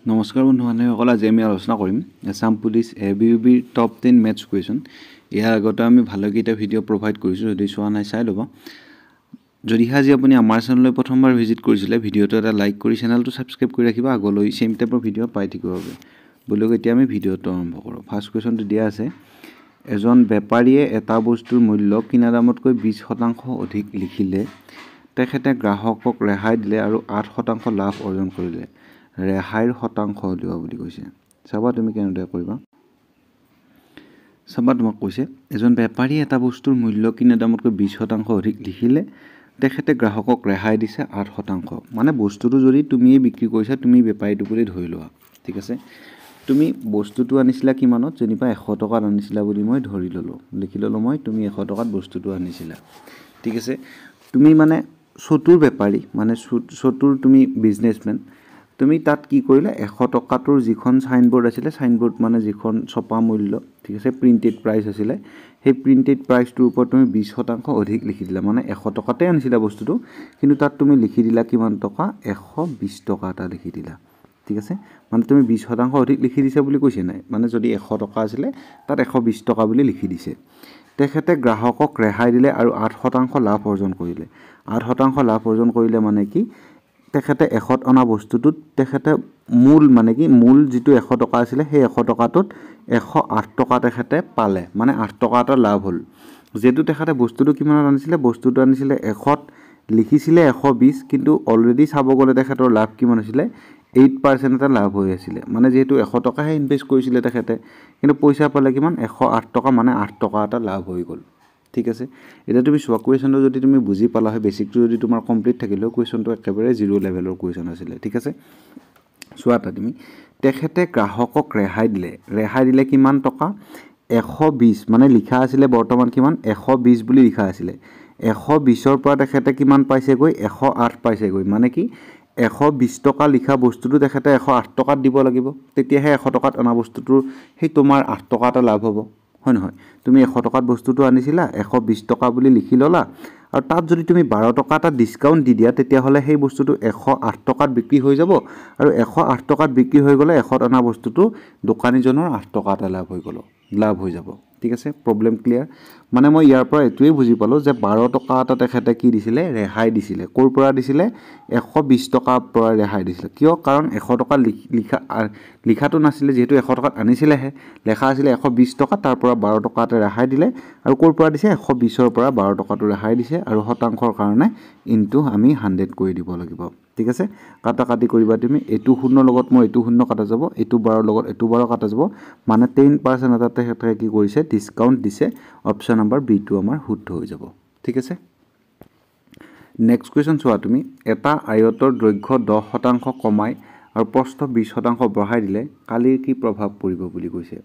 নমস্কাৰ বন্ধুসকল, আজি আমি আলোচনা কৰিম আসাম পুলিচ ABUBৰ টপ 10 মেথছ কুৱেশ্যন। ইয়াৰ আগতে আমি ভালকেইটা ভিডিঅ' প্ৰভাইড কৰিছোঁ, যদি চোৱা নাই চাই ল'ব। যদিহে আজি আপুনি আমাৰ চেনেললৈ প্ৰথমবাৰ ভিজিট কৰিছিলে, ভিডিঅ'টো এটা লাইক কৰি চেনেলটো ছাবস্ক্ৰাইব কৰি ৰাখিব আগলৈ চেম টাইপৰ ভিডিঅ' পাই থাকিব বাবে। বলক এতিয়া আমি ভিডিঅ'টো আৰম্ভ কৰোঁ। ফাৰ্ষ্ট কুৱেশ্যনটো দিয়া আছে, এজন বেপাৰীয়ে এটা বস্তুৰ মূল্য কিনা দামতকৈ 20% অধিক লিখিলে তেখেতে গ্ৰাহকক ৰেহাই দিলে আৰু 8% লাভ অৰ্জন কৰিলে। ৰেহাইৰ শতাংশ উলিওৱা বুলি কৈছে। চাবা তুমি কেনেদৰে কৰিবা। চাবা তোমাক কৈছে, এজন বেপাৰীয়ে এটা বস্তুৰ মূল্য কিনা দামতকৈ 20% অধিক লিখিলে তেখেতে গ্ৰাহকক ৰেহাই দিছে 8%। মানে বস্তুটো যদি তুমিয়ে বিক্ৰী কৰিছা, তুমি বেপাৰীটো বুলি ধৰি লোৱা, ঠিক আছে। তুমি বস্তুটো আনিছিলা কিমানত, যেনিবা 100 টকাত আনিছিলা বুলি মই ধৰি ল'লোঁ, লিখি ল'লোঁ মই, তুমি 100 টকাত বস্তুটো আনিছিলা, ঠিক আছে। তুমি মানে চতুৰ বেপাৰী, মানে চতুৰ তুমি বিজনেছমেন। তুমি তাত কি কৰিলা, 100 টকাটোৰ যিখন চাইনবোৰ্ড আছিলে, চাইনবোৰ্ড মানে যিখন ছপা মূল্য, ঠিক আছে, প্ৰিণ্টেড প্ৰাইচ আছিলে, সেই প্ৰিণ্টেড প্ৰাইচটোৰ ওপৰত তুমি 20% অধিক লিখি দিলা। মানে 100 টকাতে আনিছিলা বস্তুটো, কিন্তু তাত তুমি লিখি দিলা কিমান টকা, 120 টকা এটা লিখি দিলা, ঠিক আছে। মানে তুমি 20% অধিক লিখি দিছা বুলি কৈছে নাই, মানে যদি 100 টকা আছিলে তাত 120 টকা বুলি লিখি দিছে। তেখেতে গ্ৰাহকক ৰেহাই দিলে আৰু 8% লাভ অৰ্জন কৰিলে। 8% লাভ অৰ্জন কৰিলে মানে কি, তেখেতে 100ত অনা বস্তুটোত তেখেতে মূল মানে কি, মূল যিটো 100 টকা আছিলে সেই 100 টকাটোত 108 টকা তেখেতে পালে, মানে 8 টকা এটা লাভ হ'ল। যিহেতু তেখেতে বস্তুটো কিমানত আনিছিলে, বস্তুটো আনিছিলে 100ত, লিখিছিলে 120, কিন্তু অলৰেডি চাব গ'লে তেখেতৰ লাভ কিমান হৈছিলে, 8% এটা লাভ হৈ আছিলে। মানে যিহেতু 100 টকাহে ইনভেষ্ট কৰিছিলে তেখেতে, কিন্তু পইচা পালে কিমান, 108 টকা, মানে 8 টকা এটা লাভ হৈ গ'ল, ঠিক আছে। এতিয়া তুমি চোৱা, কুৱেশ্যনটো যদি তুমি বুজি পালা হয়, বেছিকটো যদি তোমাৰ কমপ্লিট থাকিলেও, কুৱেশ্যনটো একেবাৰে 0 লেভেলৰ কুৱেশ্যন আছিলে, ঠিক আছে। চোৱা এটা তুমি, তেখেতে গ্ৰাহকক ৰেহাই দিলে কিমান টকা, 120, মানে লিখা আছিলে বৰ্তমান কিমান, 120 বুলি লিখা আছিলে। 120ৰ পৰা তেখেতে কিমান পাইছেগৈ, 108 পাইছেগৈ। মানে কি, 120 টকা লিখা বস্তুটো তেখেতে 108 টকাত দিব লাগিব, তেতিয়াহে 100 টকাত অনা বস্তুটোৰ সেই তোমাৰ 8 টকা এটা লাভ হ'ব, হয় নহয়। তুমি 100 টকাত বস্তুটো আনিছিলা, 120 টকা বুলি লিখি ল'লা, আৰু তাত যদি তুমি 12 টকা এটা ডিছকাউণ্ট দি দিয়া, তেতিয়াহ'লে সেই বস্তুটো 108 টকাত বিক্ৰী হৈ যাব, আৰু 108 টকাত বিক্ৰী হৈ গ'লে 100ত অনা বস্তুটো দোকানীজনৰ 8 টকা এটা লাভ হৈ যাব, ঠিক আছে। Problem clear. মানে মই ইয়াৰ পৰা এইটোৱেই বুজি পালোঁ যে 12 টকা এটা তেখেতে কি দিছিলে, ৰেহাই দিছিলে। ক'ৰ পৰা দিছিলে, 120 টকাৰ পৰা ৰেহাই দিছিলে। কিয়, কাৰণ 100 টকা লিখাটো নাছিলে, যিহেতু 100 টকাত আনিছিলেহে, লেখা আছিলে 120 টকা, তাৰ পৰা 12 টকা এটা ৰেহাই দিলে, আৰু ক'ৰ পৰা দিছে, 120ৰ পৰা 12 টকাটো ৰেহাই দিছে, আৰু শতাংশৰ কাৰণে ইনটু আমি 100 কৰি দিব লাগিব, ঠিক আছে। কাটি কৰিবা তুমি, এইটো 0 লগত মই এইটো 0 কাটা যাব, এইটো 12 লগত এইটো 12 কাটা যাব, মানে 10% এটা তেখেতে কি কৰিছে, ডিছকাউণ্ট দিছে। অপশ্যন নম্বৰ বিটো আমাৰ শুদ্ধ হৈ যাব, ঠিক আছে। নেক্সট কুৱেশ্যন চোৱা তুমি, এটা আয়তৰ দৈৰ্ঘ্য 10% কমাই আৰু প্ৰস্থ 20% বঢ়াই দিলে কালিৰ কি প্ৰভাৱ পৰিব বুলি কৈছে।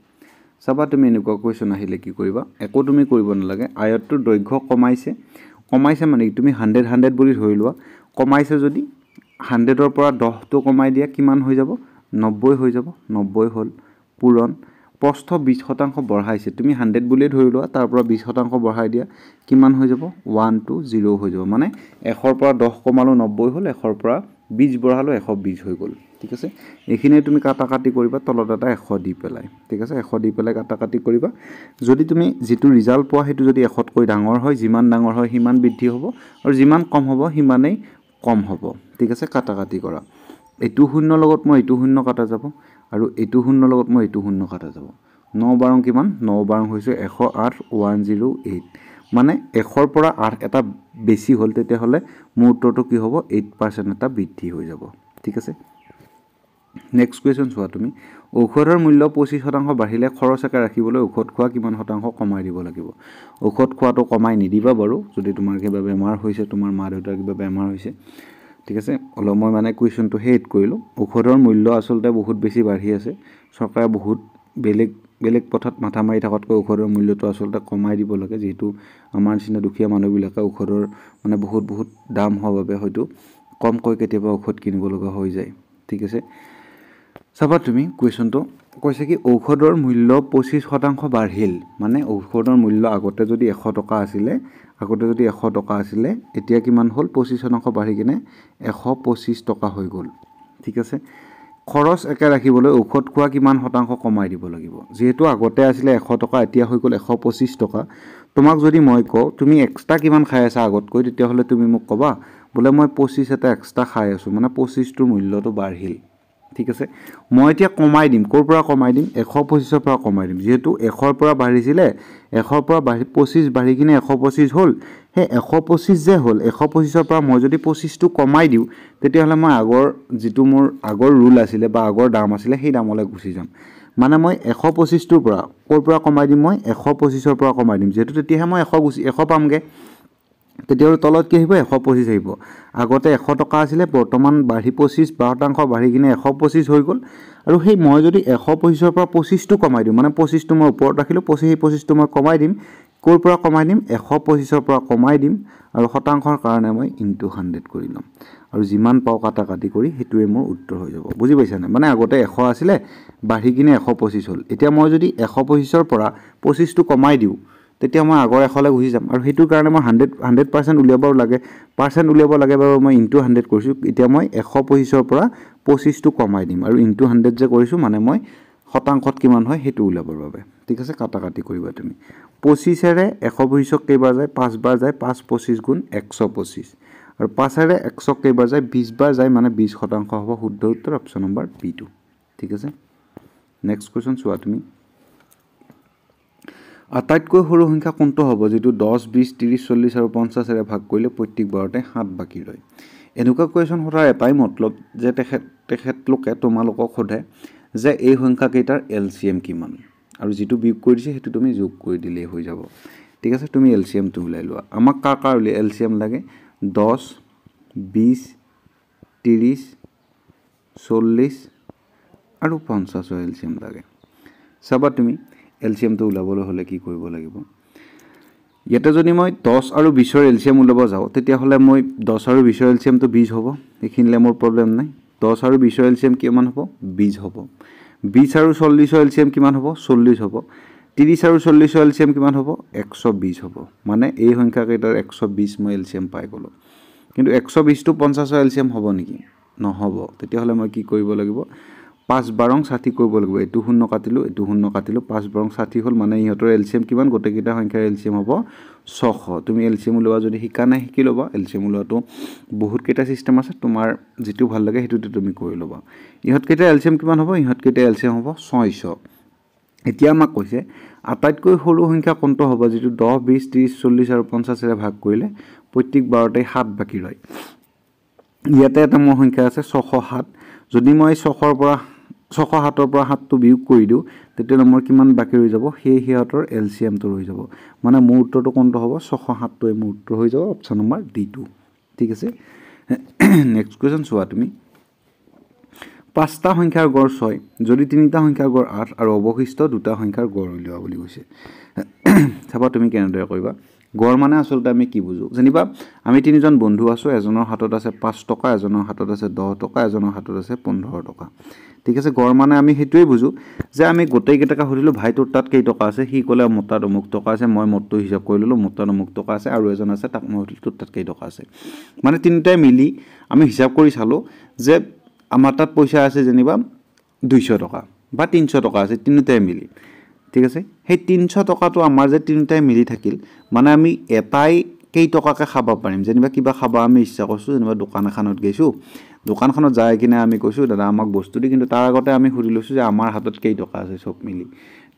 চাবা তুমি, এনেকুৱা কুৱেশ্যন আহিলে কি কৰিবা, একো তুমি কৰিব নালাগে। আয়তটোৰ দৈৰ্ঘ্য কমাইছে মানে তুমি 100 বুলি ধৰি লোৱা, কমাইছে যদি 100ৰ পৰা 10টো কমাই দিয়া, কিমান হৈ যাব, 90 হৈ যাব। 90 হ'ল পূৰণ। প্ৰস্থ 20% বঢ়াইছে, তুমি 100 বুলিয়ে ধৰি লোৱা, তাৰ পৰা 20% বঢ়াই দিয়া, কিমান হৈ যাব, 120 হৈ যাব। মানে 100ৰ পৰা 10 কমালোঁ 90 হ'ল, 100ৰ পৰা 20 বঢ়ালোঁ 120 হৈ গ'ল, ঠিক আছে। এইখিনিয়ে তুমি কাটি কৰিবা, তলত এটা 100 দি পেলাই, ঠিক আছে। 100 দি পেলাই কাটি কৰিবা। যদি তুমি যিটো ৰিজাল্ট পোৱা সেইটো যদি 100তকৈ ডাঙৰ হয়, যিমান ডাঙৰ হয় সিমান বৃদ্ধি হ'ব, আৰু যিমান কম হ'ব সিমানেই কম হ'ব, ঠিক আছে। কাটি কৰা, এইটো 0 লগত মই এইটো 0 কাটা যাব, আৰু এইটো 0 লগত মই এইটো 0 কাটা যাব। 9 বাৰং কিমান, 9 বাৰং হৈছে 108, 108, মানে 100ৰ পৰা 8 এটা বেছি হ'ল, তেতিয়াহ'লে মোৰ উত্তৰটো কি হ'ব, 8% এটা বৃদ্ধি হৈ যাব, ঠিক আছে। নেক্সট কুৱেশ্যন চোৱা তুমি, ঔষধৰ মূল্য 25% বাঢ়িলে খৰচ একে ৰাখিবলৈ ঔষধ খোৱা কিমান শতাংশ কমাই দিব লাগিব। ঔষধ খোৱাটো কমাই নিদিবা বাৰু, যদি তোমাৰ কিবা বেমাৰ হৈছে, তোমাৰ মা দেউতাৰ কিবা বেমাৰ হৈছে, ঠিক আছে। অলপ মই মানে কুৱেশ্যনটো হেড কৰিলোঁ। ঔষধৰ মূল্য আচলতে বহুত বেছি বাঢ়ি আছে, চৰকাৰে বহুত বেলেগ পথত মাথা মাৰি থকাতকৈ ঔষধৰ মূল্যটো আচলতে কমাই দিব লাগে, যিহেতু আমাৰ নিচিনা দুখীয়া মানুহবিলাকে ঔষধৰ মানে বহুত দাম হোৱাৰ বাবে হয়তো কমকৈ কেতিয়াবা ঔষধ কিনিব লগা হৈ যায়, ঠিক আছে। চাবা তুমি, কুৱেশ্যনটো কৈছে কি, ঔষধৰ মূল্য 25% বাঢ়িল, মানে ঔষধৰ মূল্য আগতে যদি 100 টকা আছিলে, এতিয়া কিমান হ'ল, 25% বাঢ়ি কিনে 125 টকা হৈ গ'ল, ঠিক আছে। খৰচ একে ৰাখিবলৈ ঔষধ খোৱা কিমান শতাংশ কমাই দিব লাগিব যেহেতু আগতে আছিলে 100 টকা এতিয়া হৈ গ'ল 125 টকা তোমাক যদি মই কওঁ তুমি এক্সট্ৰা কিমান খাই আছা আগতকৈ তেতিয়া হলে তুমি মোক কবা বলে মই 25 এটা এক্সট্ৰা খাই আছো মানে 25 টোৰ মূল্যটো বাঢ়িল ঠিক আছে মই এতিয়া কমাই দিম কোৰ পৰা কমাই দিম 125 ৰ পৰা কমাই দিম যেহেতু 100 ৰ পৰা বাঢ়িছিলে 100 ৰ পৰা 25 বাঢ়ি কিনে 125 হ'ল হে 125 যে হ'ল 125 ৰ পৰা মই যদি 25 টো কমাই দিও তেতিয়া হলে মই আগৰ যেটো মোৰ আগৰ ৰুল আছিলে বা আগৰ দাম আছিলে সেই দামলৈ গুচি যাম মানে মই 125 টোৰ পৰা কোৰ পৰা কমাই দিম মই 125 ৰ পৰা কমাই দিম যেহেতু তেতিয়াহে মই 100 পামগে তেতিয়া তলত কি আহিব 125 আহিব আগতে 100 টকা আছিলে বৰ্তমান বাঢ়ি 25% বাঢ়ি কিনে 125 হৈ গ'ল আৰু সেই মই যদি 125 ৰ পৰা 25 টো কমাই দিম মানে 25 টো মই ওপৰত ৰাখিলো 25 টো মই কমাই দিম কোৰ পৰা কমাই দিম 125 ৰ পৰা কমাই দিম আৰু শতাংশৰ কাৰণে মই ইনটু 100 কৰি লম আৰু যিমান পাও কাটা কাটি কৰি হেতুৱে মোৰ উত্তৰ হৈ যাব বুজি পাইছা না মানে আগতে 100 আছিলে বাঢ়ি কিনে 125 হ'ল এতিয়া মই যদি 125 ৰ পৰা 25 টো কমাই দিও তেতিয়া মই আগৰ 100 লৈ গুচি যাম আৰু হেতুৰ কাৰণে মই 100% উলিয়াব লাগে পাৰ্চেন্ট উলিয়াব লাগে বাৰু মই ইনটু 100 কৰিছো এতিয়া মই 125 ৰ পৰা 25 টো কমাই দিম আৰু ইনটু 100 যে কৰিছো মানে মই শতাংশত কিমান হয় হেতু উলাবৰ বাবে ঠিক আছে কাটা কাটি কৰিবা তুমি 25 এৰে 125 কেইবাৰ যায় 5 বাৰ যায় 5 25 গুণ 125 আৰু 5 এৰে 100 কেইবাৰ যায় 20 বাৰ যায় মানে 20% হ'ব শুদ্ধ উত্তৰ অপচন নম্বৰ B2 ঠিক আছে নেক্সট কোৱেশ্চন চোৱা তুমি আটাইতকৈ সৰু সংখ্যা কোনটো হ'ব যেটো 10 20 30 40 আৰু 50 এৰে ভাগ কৰিলে প্ৰত্যেক বাৰতে 7 বাকি ৰয় এনেকুৱা কোৱেশ্চন হঠাৰ এটাই মতলব যে তেখেত লোকে তোমালোকক সোধে যে এই সংখ্যা কেইটাৰ এলসিএম কিমান আৰু যেটো বিয়োগ কৰি দিছে হেতু তুমি যোগ কৰি দিলে হৈ যাব ঠিক আছে তুমি এলসিএম টো উলাই লোৱা আমাক কাৰ এলসিএম লাগে 10 20 30 40 আৰু 50 ৰ এলসিএম লাগে চাবা তুমি এলসিএম টো উলাবলৈ হলে কি কৰিব লাগিব ইয়াতে যদি মই 10 আৰু 20 ৰ এলসিএম উলাব যাও তেতিয়া হলে মই 10 আৰু 20 ৰ এলসিএম টো 20 হ'ব এখিনলে মোৰ প্ৰবলেম নাই 10 আৰু 20 ৰ এলসিএম কিমান হ'ব 20 হ'ব 20 আৰু 40 ৰ এলসিএম কিমান হ'ব 40 হ'ব 30 আৰু 40 ৰ এলসিএম কিমান হ'ব 120 হ'ব মানে এই সংখ্যা কেইটাৰ 120 মই এলসিএম পাই গলো কিন্তু 120 টো 50 ৰ এলসিএম হ'ব নেকি নহব তেতিয়া হলে মই কি কৰিব লাগিব 5 বাৰং 60 কৰিব লাগিব এটো শূন্য কাটিলো 5 বাৰং 60 হ'ল মানে ইহতৰ এলসিএম কিমান গটে কিটা সংখ্যাৰ এলসিএম হ'ব 600 তুমি এলসিএম উলোৱা যদি শিকা নাই শিকি লবা এলসিএম উলোৱাটো বহুত কেটা সিস্টেম আছে তোমাৰ যেটো ভাল লাগে হেতুতে তুমি কৰি লবা ইহত কেটা এলসিএম কিমান হ'ব ইহত কেটা এলসিএম হ'ব 600 এতিয়া আমাক কৈছে আটাইতকৈ সৰু সংখ্যা কোনটো হ'ব যেটো 10 20 30 40 আৰু 50 এৰে ভাগ কৰিলে প্ৰত্যেক বাৰতে 7 বাকি ৰয় ইয়াতে এটা মোৰ সংখ্যা আছে 607 যদি মই 600 ৰ পৰা 607 ৰ পৰা 7 টো বিয়োগ কৰি দিও তেতিয়া মোৰ কিমান বাকি ৰৈ যাব হেহতৰ এলসিএম টো ৰৈ যাব মানে মোৰ উত্তৰটো কোনটো হ'ব 607 টো মোৰ উত্তৰ হৈ যাব অপচন নম্বৰ D2 ঠিক আছে নেক্সট কোৱেশ্চন চোৱা তুমি পাঁচটা সংখ্যাৰ গড় 6 যদি তিনিটা সংখ্যাৰ গড় 8 আৰু অৱশিষ্ট দুটা সংখ্যাৰ গড় উলিওৱা বুলি কৈছে চাবা তুমি কেনেদৰে কৰিবা গড় মানে আসলতে আমি কি বুজো জানিবা আমি তিনিজন বন্ধু আছো এজনৰ হাতত আছে 5 টকা এজনৰ হাতত আছে 10 টকা এজনৰ হাতত আছে 15 টকা ঠিক আছে গড় মানে আমি হেতুৱে বুজো যে আমি গোটেই কেইটা হৰিলো ভাই তোৰ তাত কেই টকা আছে হি কলে মোৰ তাত অমুক টকা আছে মই মতটো হিসাব কৰি ললো মোৰ তাত অমুক টকা আছে আৰু এজন আছে তাক মই তোৰ তাত কেই টকা আছে মানে তিনিটাই মিলি আমি হিসাব কৰি চালো যে আমাৰ তাত পইচা আছে যেনিবা 200 টকা বা 300 টকা আছে তিনিটাই মিলি ঠিক আছে সেই 300 টকাটো আমাৰ যে তিনিটাই মিলি থাকিল মানে আমি এটাই কেই টকাকে খাবা পাৰিম যেনিবা কিবা খাবা আমি ইচ্ছা কৰিছো যেনিবা দোকান এখনত গৈছো দোকানখনত যাই কিনে আমি কৈছো দাদা আমাক বস্তু দি কিন্তু তাৰ আগতে আমি খুৰি লৈছো যে আমাৰ হাতত কেই টকা আছে সব মিলি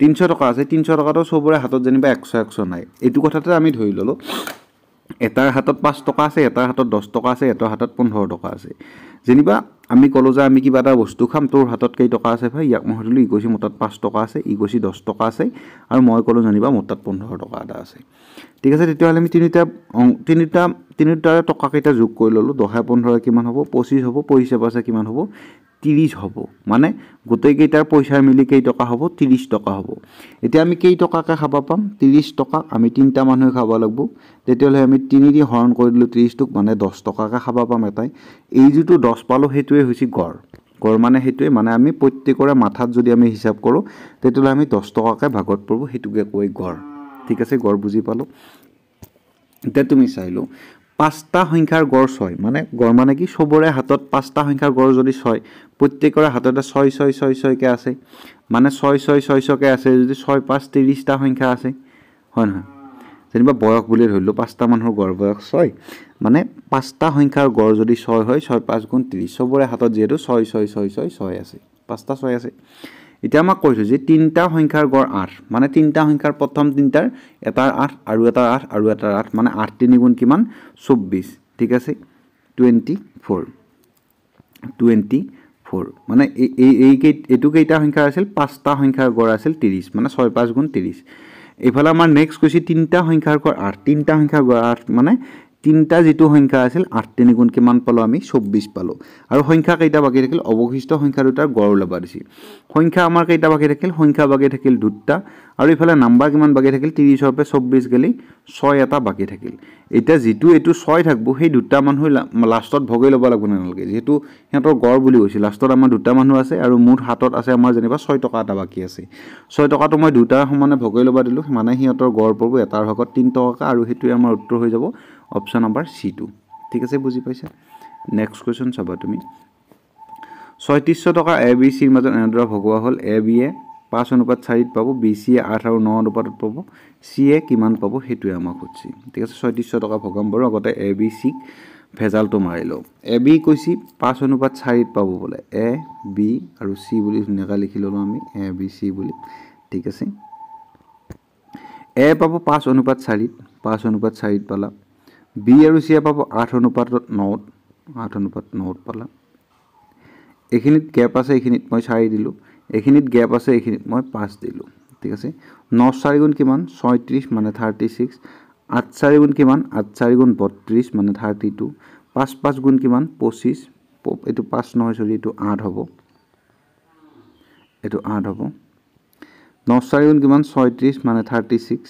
300 টকা আছে 300 টকাটো সবৰে হাতত যেনিবা 100 নাই এটো কথাতে আমি ধৰি ললো এটাৰ হাতত 5 টকা আছে এটাৰ হাতত 10 টকা আছে এটাৰ হাতত 15 টকা আছে যেনিবা আমি কলো যে আমি কিবা এটা বস্তু খাম তোৰ হাতত কেই টকা আছে ভাই ইয়াক মই হৰিলো ই কৈছি মোৰ তাত 5 টকা আছে ই কৈছি 10 টকা আছে আৰু মই কলো জানিবা মোৰ তাত 15 টকা এটা আছে ঠিক আছে তেতিয়া হলে আমি তিনিটা টকা কেইটা যোগ কৰি ললো 10 15 কিমান হ'ব 25 হ'ব 25 পাছে কিমান হ'ব 30 হ'ব মানে গোটেই কেইটাৰ পইচা মিলি কেই টকা হ'ব 30 টকা হ'ব এতিয়া আমি কেই টকাকে খাবা পাম 30 টকা আমি তিনটা মানুহে খাব লাগিব তেতিয়া হলে আমি 3 দি হৰণ কৰি দিলো 30 টক মানে 10 টকাকে খাবা পাম এটাই এই যেটো 10 পালো হেতুৱে হৈছে গড় গড় মানে হেতুৱে মানে আমি প্ৰত্যেকৰে মাথাত যদি আমি হিসাব কৰো তেতিয়া আমি 10 টকাকে ভাগত পৰব হেতুকে কয় গড় ঠিক আছে গড় বুজি পালো এতিয়া তুমি চাইলো 5টা সংখ্যাৰ গড় 6 মানে গড় মানে কি সবৰে হাতত 5টা সংখ্যাৰ গড় যদি 6 প্ৰত্যেকৰে হাততে 6 6 6 6 কে আছে মানে 6 6 6 6 কে আছে যদি 6 5 30টা সংখ্যা আছে হয় নহয় যেনিবা বয়স বুলি ধৰিলো 5টা মানুহৰ গড় বয়স 6 মানে 5টা সংখ্যাৰ গড় যদি 6 হয় 6 5 গুণ 30 সবৰে হাতত যেটো 6 6 6 6 6 আছে 5টা 6 আছে এতিয়া আমাক কৈছো যে তিনটা সংখ্যাৰ গড় 8 মানে তিনটা সংখ্যাৰ প্ৰথম তিনটাৰ এটাৰ 8 আৰু এটাৰ 8 আৰু এটাৰ 8 মানে 8 3 গুণ কিমান 24 ঠিক আছে 24 মানে এইটো কেইটা সংখ্যা আছিল পাঁচটা সংখ্যাৰ গড় আছিল 30 মানে 6 5 গুণ 30 এফালে আমাৰ নেক্সট কৈছি তিনটা সংখ্যাৰ গড় 8 তিনটা সংখ্যাৰ গড় 8 মানে তিনটা যেটো সংখ্যা আছিল 8 3 গুণ কিমান পালো আমি 24 পালো আৰু সংখ্যা কেইটা বাকি থাকিল অবশিষ্ট সংখ্যা দুটাৰ গড় লবা দিছি সংখ্যা আমাৰ কেইটা বাকি থাকিল সংখ্যা বাকি থাকিল দুটা আৰু ইফালে নাম্বাৰ কিমান বাকি থাকিল 30 ৰ পে 24 গলি 6 এটা বাকি থাকিল এটা যেটো এটো 6 থাকবো সেই দুটা মানুহ লাষ্টত ভগাই লব লাগব নালগে যেটো হেতৰ গড় বুলি কৈছিল লাষ্টত আমাৰ দুটা মানুহ আছে আৰু মুঠ হাতত আছে আমাৰ যেনিবা 6 টকা এটা বাকি আছে 6 টকাটো মই দুটা সমানে ভগাই লবা দিলো মানে হেতৰ গড় পাবো এটাৰ ভাগত 3 টকা আৰু হেতুই আমাৰ উত্তৰ হৈ যাব অপশন নাম্বাৰ C2 ঠিক আছে বুজি পাইছা নেক্সট কোৱেশ্চন চাবা তুমি 3600 টকা ABC ৰ মাজত এনেদৰে ভগোৱা হল AB এ 5:4 ত পাবো BC এ 8 আৰু 9 অনুপাতত পাবো C এ কিমান পাবো হেতুই আমাক খুজি ঠিক আছে 3600 টকা ভগাম বৰ আগতে ABC ভেজালটো মাৰিলো AB কৈছি 5:4 ত পাবো বলে A B আৰু C বুলি ধুনিয়াকৈ লিখি ললো আমি ABC বুলি ঠিক আছে A পাবো 5:4 ত পালা B আৰু C পাবো 8:9 8:9 পালা এখিনিত গ্যাপ আছে এখিনিত মই 4 দিলো এখিনিত গ্যাপ আছে এখিনিত মই 5 দিলো ঠিক আছে 9 4 গুণ কিমান 36 মানে 36 8 4 গুণ কিমান 8 4 গুণ 32 মানে 32 5 5 গুণ কিমান 25 এটো 5 নহয় সৰি এটো 8 হ'ব এটো 8 হ'ব 9 4 গুণ কিমান 36 মানে 36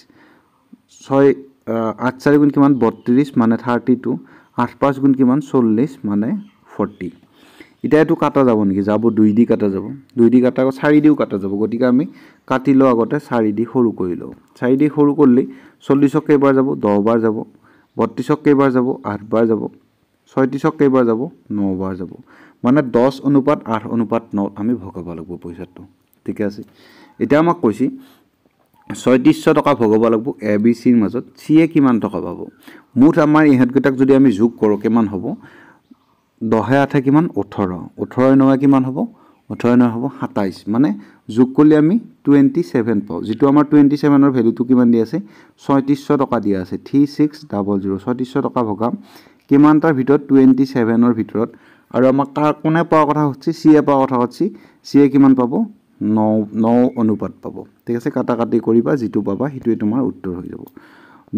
6 8 4 গুণ কিমান 32 মানে 32 8 5 গুণ কিমান 40 মানে 40 এটা এটো কাটা যাব নেকি যাব 2 দি কাটা যাব 2 দি কাটা 4 দিও কাটা যাব গটিকা আমি কাটিলো আগতে 4 দি সৰু কৰিলো 4 দি সৰু কৰলি 40 ক কেইবাৰ যাব 10 বাৰ যাব 32 ক কেইবাৰ যাব 8 বাৰ যাব 36 ক কেইবাৰ যাব 9 বাৰ যাব মানে 10 অনুপাত 8 অনুপাত 9 আমি ভগাব লাগিব পইচাটো ঠিক আছে এটা আমাক কৈছি 3600 টকা ভগাব লাগিব ABC ৰ মাজত C এ কিমান টকা পাবো মুঠ আমাৰ ইহত গটাক যদি আমি যোগ কৰো কিমান হ'ব 10 8 কিমান 18 18 9 কিমান হ'ব 18 9 হ'ব 27 মানে যোগ করলে আমি 27 পাও যেটো আমাৰ 27 ৰ ভ্যালুটো কিমান দি আছে 3600 টকা দিয়া আছে 3600 3600 টকা ভগাম কিমান তাৰ ভিতৰত 27 ৰ ভিতৰত আৰু আমাক কাৰ কোনে পাওয়া কথা হচ্ছে C এ পাওয়া কথা হচ্ছে C এ কিমান পাবো 9 অনুপাত পাবো ঠিক আছে কাটা কাটি কৰিবা যেটো পাবা হেতুই তোমাৰ উত্তৰ হৈ যাব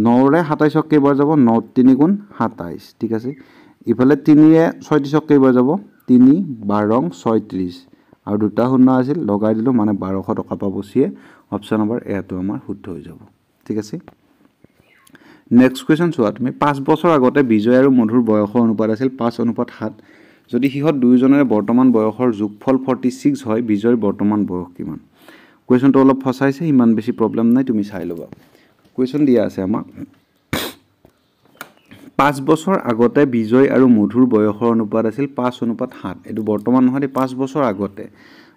9 ৰে 27 ক কেইবাৰ যাব 9 3 গুণ 27 ঠিক আছে ইফালে 3 ৰে 36 ক কেইবাৰ যাব 3 12 36 আৰু দুটা শূন্য আছিল লগাই দিলো মানে 1200 টকা পাবো C অপশন নাম্বার A তো আমাৰ শুদ্ধ হৈ যাব ঠিক আছে নেক্সট কোৱেশ্চন চোৱা তুমি 5 বছৰ আগতে বিজয় আৰু মধুৰ বয়সৰ অনুপাত আছিল 5:7 যদি হিহত দুইজনৰে বৰ্তমান বয়সৰ যোগফল 46 হয় বিজয়ৰ বৰ্তমান বয়স কিমান কোৱেশ্চনটো অলপ ফসাইছে ইমান বেছি প্ৰবলেম নাই তুমি চাই লবা কোৱেশ্চন দিয়া আছে আমাক 5 বছৰ আগতে বিজয় আৰু মধুৰ বয়সৰ অনুপাত আছিল 5:7 এটো বৰ্তমান নহয় 5 বছৰ আগতে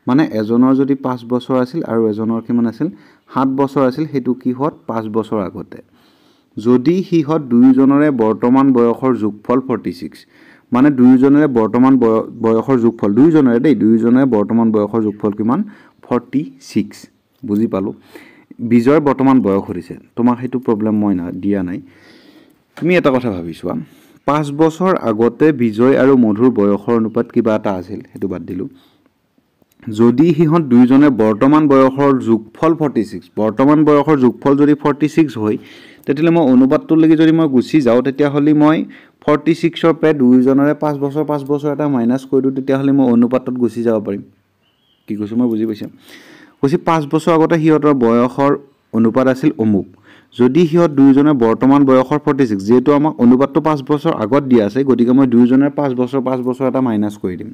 মানে এজনৰ যদি 5 বছৰ আছিল আৰু এজনৰ কিমান আছিল 7 বছৰ আছিল হেতু কি হত 5 বছৰ আগতে যদি হিহত দুইজনৰে বৰ্তমান বয়সৰ যোগফল 46 মানে দুইজনৰে বৰ্তমান বয়সৰ যোগফল দুইজনৰে দেই দুইজনৰে বৰ্তমান বয়সৰ যোগফল কিমান 46 বুজি পালো বিজয়ৰ বৰ্তমান বয়স হৈছে তোমাক হেতু প্ৰবলেম মই না দিয়া নাই তুমি এটা কথা ভাবিছোৱা 5 বছৰ আগতে বিজয় আৰু মধুৰ বয়সৰ অনুপাত কিবা এটা আছিল হেতু বাদ দিলু যদি হিহত দুইজনে বৰ্তমান বয়সৰ যোগফল 46 বৰ্তমান বয়সৰ যোগফল যদি 46 হয় তেতিলে মই অনুপাতটো লাগি যদি মই গুছি যাও তেতিয়া হলি মই 46 ৰ পে দুইজনৰে 5 বছৰ এটা মাইনাস কৰি দু তেতিয়া হলি মই অনুপাতত গুছি যাব পাৰিম কি কৈছো মই বুজি পাইছা কৈছি 5 বছৰ আগতে হিহতৰ বয়সৰ অনুপাত আছিল অমুক যদি সিহঁত দুয়োজনৰ বৰ্তমান বয়সৰ 46 যেহেতু আমাক অনুপাতটো 5 বছৰ আগত দিয়া আছে গতিকে মই দুয়োজনৰ 5 বছৰ এটা মাইনাছ কৰি দিম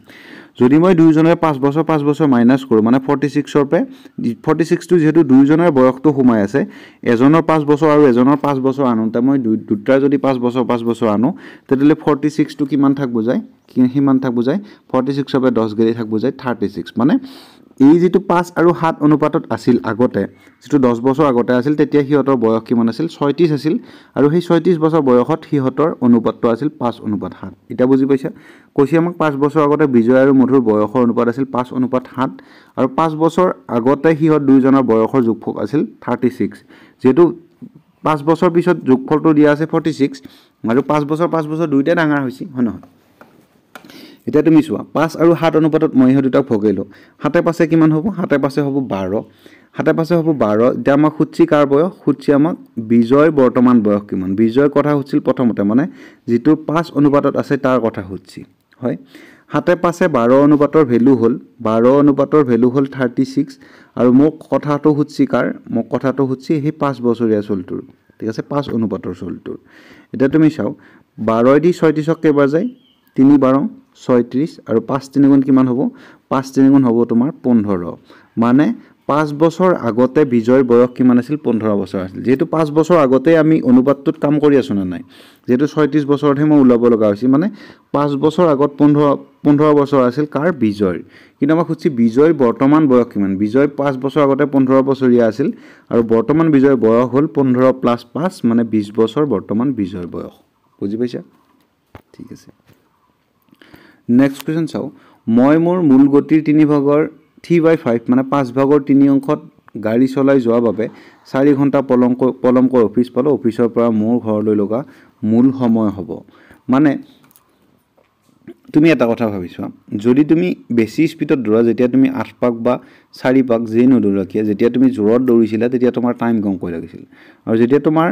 যদি মই দুয়োজনৰ 5 বছৰ মাইনাছ কৰোঁ মানে 46 পে 46 টো যেহেতু দুয়োজনৰ বয়সটো সোমাই আছে এজনৰ 5 বছৰ আৰু এজনৰ 5 বছৰ আনোতে মই দুটাৰ যদি 5 বছৰ আনো তেতিয়াহ'লে 46 টো কিমান থাক বুজায় কিমান থাক বুজায় 46 পে 10 গেলি থাক বুজায় 36 মানে এই যেটো 5 আৰু 7 অনুপাতত আছিল আগতে যেটো 10 বছৰ আগতে আছিল তেতিয়া হিহঁতৰ বয়স কিমান আছিল 36 আছিল আৰু সেই 36 বছৰ বয়সত হিহঁতৰ অনুপাতটো আছিল 5:7 এটা বুজি পাইছা কৈছে আমাক 5 বছৰ আগতে বিজয় আৰু মধুৰ বয়সৰ অনুপাত আছিল 5:7 আৰু 5 বছৰ আগতে হিহঁত দুইজনৰ বয়সৰ যোগফল আছিল 36 যেটো 5 বছৰ পিছত যোগফলটো দিয়া আছে 46 আৰু 5 বছৰ দুইটা ডাঙৰ হৈছে হয় নহয় এটা তুমি চোৱা 5 আৰু 7 অনুপাতত মই হে দুটা ভগাইলো হাতে পাছে কিমান হ'ব হাতে পাছে হ'ব 12 হাতে পাছে হ'ব 12 এটা আমাক খুচি কাৰ বয়স খুচি আমাক বিজয় বৰ্তমান বয়স কিমান বিজয় কথা হৈছিল প্ৰথমতে মানে যেটো 5 অনুপাতত আছে তাৰ কথা খুচি হয় হাতে পাছে 12 অনুপাতৰ ভ্যালু হ'ল 12 অনুপাতৰ ভ্যালু হ'ল 36 আৰু মোক কথাটো খুচি কাৰ মোক কথাটো খুচি হে 5 বছৰীয়া চলটোৰ ঠিক আছে 5 অনুপাতৰ চলটোৰ এটা তুমি চাও 12 দি 36ক কেবাৰ যায় 3 12 36 আৰু 5 3 গুণ কিমান হ'ব 5 3 গুণ হ'ব তোমাৰ 15 মানে 5 বছৰ আগতে বিজয়ৰ বয়স কিমান আছিল 15 বছৰ আছিল যেহেতু 5 বছৰ আগতে আমি অনুপাতটোত কাম কৰি আছো না নাই যেহেতু 36 বছৰতহে মই উলাব লগা হৈছে মানে 5 বছৰ আগত 15 বছৰ আছিল কাৰ বিজয়ৰ কিন্তু আমাক খুচি বিজয়ৰ বৰ্তমান বয়স কিমান বিজয় 5 বছৰ আগতে 15 বছৰীয়া আছিল আৰু বৰ্তমান বিজয়ৰ বয়স হ'ল 15 + 5 মানে 20 বছৰ বৰ্তমান বিজয়ৰ বয়স বুজি পাইছা ঠিক আছে নেক্সট কোৱেশ্চন চাও মই মোৰ মূল গতিৰ 3 ভাগৰ 3/5 মানে 5 ভাগৰ 3 অংশত গাড়ী চলাই যোৱাৰ বাবে 4 ঘণ্টা পলমকৈ অফিস পালো অফিসৰ পৰা মোৰ ঘৰলৈ লগা মূল সময় হ'ব মানে তুমি এটা কথা ভাবিছোৱা যদি তুমি বেছি স্পিডত দৌৰা যেতিয়া তুমি 8 পাক বা 4 পাক যে নদৌৰা কিয়া যেতিয়া তুমি জোৰত দৌৰিছিলা তেতিয়া তোমাৰ টাইম কমকৈ লাগিছিল আৰু যেতিয়া তোমাৰ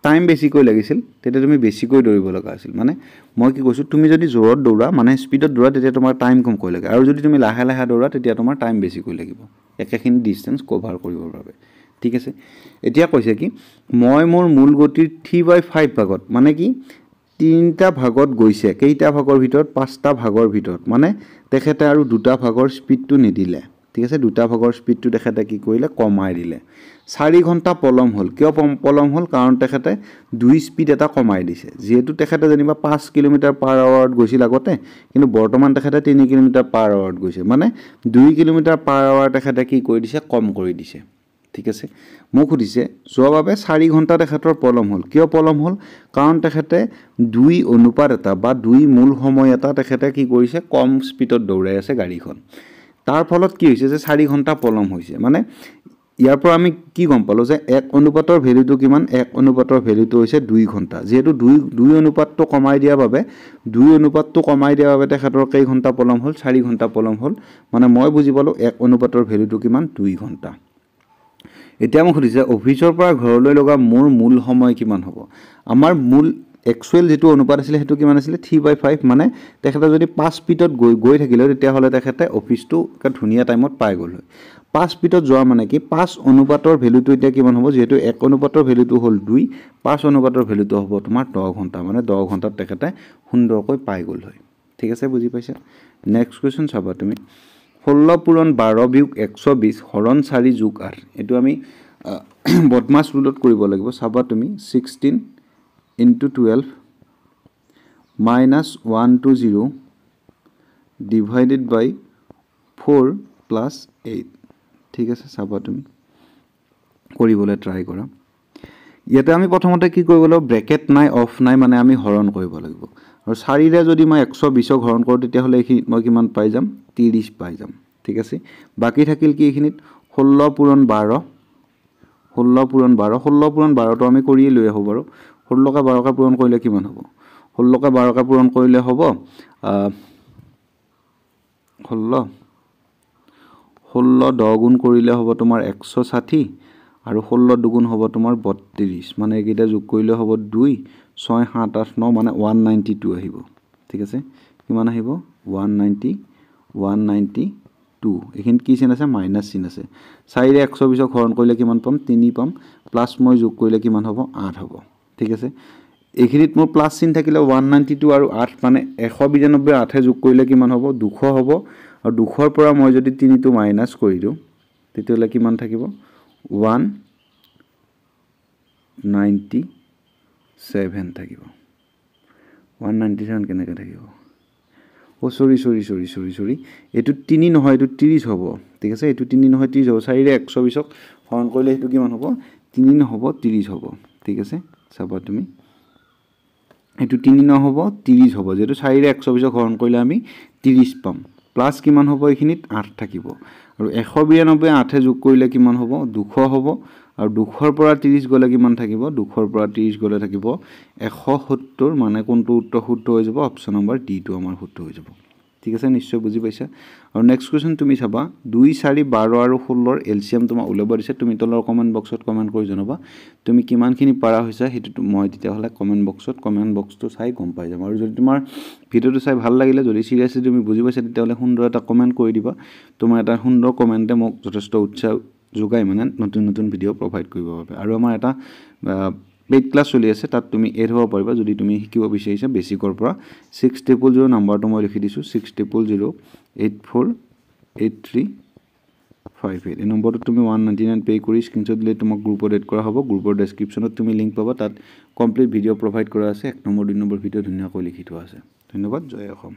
টাইম বেছিকৈ লাগিছিল তেতিয়া তুমি বেছিকৈ দৌৰিব লগা আছিল মানে মই কি কৈছো তুমি যদি জোৰত দৌৰা মানে স্পিডত দৌৰা তেতিয়া তোমাৰ টাইম কমকৈ লাগে আৰু যদি তুমি লাহে লাহে দৌৰা তেতিয়া তোমাৰ টাইম বেছিকৈ লাগিব একেখিনি ডিসটেন্স কভাৰ কৰিবৰ বাবে ঠিক আছে এতিয়া কৈছে কি মই মোৰ মূল গতিৰ 3/5 ভাগত মানে কি তিনটা ভাগত গৈছে কেইটা ভাগৰ ভিতৰত পাঁচটা ভাগৰ ভিতৰত মানে তেখেতে আৰু দুটা ভাগৰ স্পিডটো নিদিলে ঠিক আছে দুটা ভাগৰ স্পিডটো তেখেতে কি কৰিলে কমাই দিলে 4 ঘণ্টা পলম হ'ল কিয় পলম হ'ল কাৰণ তেখেতে দুই স্পিড এটা কমাই দিছে যেহেতু তেখেতে জানিবা 5 কিলোমিটাৰ/আৱাৰত গৈছিল আগতে কিন্তু বৰ্তমান তেখেতে 3 কিলোমিটাৰ/আৱাৰত গৈছে মানে 2 কিলোমিটাৰ/আৱাৰ তেখেতে কি কৰি দিছে কম কৰি দিছে ঠিক আছে মোক সুধিছে জবাবে 4 ঘণ্টা তেখেতৰ পলম হ'ল কিয় পলম হ'ল কাৰণ তেখেতে 2 অনুপাত এটা বা 2 মূল সময় এটা তেখেতে কি কৰিছে কম স্পিডত দৌৰাই আছে গাড়ীখন তাৰ ফলত কি হৈছে যে 4 ঘণ্টা পলম হৈছে মানে ইয়াৰ পৰা আমি কি গম পালো যে 1 অনুপাতৰ ভ্যালুটো কিমান 1 অনুপাতৰ ভ্যালুটো হৈছে 2 ঘণ্টা যেহেতু 2 অনুপাতটো কমাই দিয়াৰ বাবে তেখেতৰ কেই ঘণ্টা পলম হ'ল 4 ঘণ্টা পলম হ'ল মানে মই বুজি পালো 1 অনুপাতৰ ভ্যালুটো কিমান 2 ঘণ্টা এতিয়া মই সুধিছে অফিসৰ পৰা ঘৰলৈ লগা মোৰ মূল সময় কিমান হ'ব আমাৰ মূল একচুৱেল যেটো অনুপাত আছিল হেতু কিমান আছিল 3/5 মানে তেখেতে যদি 5 স্পিডত গৈ থাকিলে তেতিয়া হলে তেখেতে অফিসটো কা ধুনিয়া টাইমত পাই গল হয় 5 স্পিডত যোৱা মানে কি 5 অনুপাতৰ ভ্যালুটো এতিয়া কিমান হ'ব যেহেতু 1 অনুপাতৰ ভ্যালুটো হ'ল 2 5 অনুপাতৰ ভ্যালুটো হ'ব তোমাৰ 10 ঘণ্টা মানে 10 ঘণ্টাত তেখেতে সুন্দৰকৈ পাই গল হয় ঠিক আছে বুজি পাইছা নেক্সট কোৱেশ্চন চাবা তুমি 16 পূৰণ 12 বিয়োগ 120 হৰণ 4 যোগ 8 এটো আমি বদমাছ ৰুলত কৰিব লাগিব চাবা তুমি 16 into 12 minus 120 divided by 4 plus 8 ঠিক আছে চাবা তুমি কৰিবলৈ ট্ৰাই কৰা ইয়াতে আমি প্ৰথমতে কি কৰিব লাগিব ব্ৰেকেট নাই অফ নাই মানে আমি হৰণ কৰিব লাগিব আৰু 4 ৰে যদি মই 120 ক হৰণ কৰো তেতিয়া হলে এই মই কিমান পাই যাম 30 পাই যাম ঠিক আছে বাকি থাকিল কি এখিনিত 16 পূৰণ 12 টো আমি কৰিয়ে লৈ আহো বাৰু 16 কা 12 কা পূৰণ কৰিলে কিমান হ'ব 16 কা 12 কা পূৰণ কৰিলে হ'ব 16 10 গুণ কৰিলে হ'ব তোমাৰ 160 আৰু 16 দুগুণ হ'ব তোমাৰ 32 মানে এইকেইটা যোগ কৰিলে হ'ব 2 6 7 8 9 মানে 192 আহিব ঠিক আছে কিমান আহিব 192 2 এইখিনিত কি চিন আছে মাইনাছ চিন আছে 4 120 হৰণ কৰিলে কিমান পাম 3 পাম প্লাস মই যোগ কৰিলে কিমান হ'ব 8 হ'ব ঠিক আছে এইখিনিত মোৰ প্লাস চিন থাকিলে 192 আৰু 8 মানে 192 8 যোগ কৰিলে কিমান হ'ব 200 হ'ব আৰু 200 ৰ পৰা মই যদি 3 টো মাইনাছ কৰি দিও তেতিয়ালে কিমান থাকিব 197 থাকিব 197 কেনেকৈ থাকিব ও সৰি এটো 3 নহয় এটো 30 হ'ব ঠিক আছে এটো 3 নহয় 30 হ'ব 4 120 ক হৰণ কৰিলে এটো কিমান হ'ব 3 নহব 30 হ'ব ঠিক আছে চাবা তুমি এটো 3 নহব 30 হ'ব যেটো 4 120 ক হৰণ কৰিলে আমি 30 পাম প্লাস কিমান হ'ব এইখিনিত 8 থাকিব আৰু 192 8 যোগ কৰিলে কিমান হ'ব 200 হ'ব আৰু 200 ৰ পৰা 30 গলে কিমান থাকিব 200 ৰ পৰা 30 গলে থাকিব 170 মানে কোনটো উত্তৰ শুদ্ধ হৈ যাব অপচন নম্বৰ ডি টো আমাৰ শুদ্ধ হৈ যাব ঠিক আছে নিশ্চয় বুজি পাইছা আৰু নেক্সট কোৱেশ্চন তুমি চাবা 2 4 12 আৰু 16 ৰ এলসিএম তোমাক উলাব দিছে তুমি তলৰ কমেন্ট বক্সত কমেন্ট কৰি জনাবা তুমি কিমানখিনি পাৰা হৈছা হেতু মই তেতিয়া হলে কমেন্ট বক্সটো চাই গম পাই যাম আৰু যদি তোমাৰ ভিডিওটো চাই ভাল লাগিলে যদি সিৰিয়াসলি তুমি বুজি পাইছা তেতিয়া হলে সুন্দৰ এটা কমেন্ট কৰি দিবা তোমাৰ এটা সুন্দৰ কমেন্টে মোক যথেষ্ট উৎসাহ যোগাই মানে নতুন ভিডিও প্ৰভাইড কৰিব বাবে আৰু আমাৰ এটা পেইড ক্লাস চলি আছে তাত তুমি এড হ'ব পাৰিবা যদি তুমি শিকিব বিচাৰিছা বেসিকৰ পৰা 6000 নাম্বাৰটো মই লিখি দিছো 6008483858 এই নম্বৰটো তুমি 199 পে কৰি স্ক্ৰিনশ্বট দিলে তোমাক গ্ৰুপত এড কৰা হ'ব গ্ৰুপৰ ডেসক্ৰিপচনত তুমি লিংক পাবা তাত কমপ্লিট ভিডিও প্ৰভাইড কৰা আছে 1 নম্বৰ 2 নম্বৰ ভিডিও ধুনীয়াকৈ লিখি থোৱা আছে ধন্যবাদ জয় অসম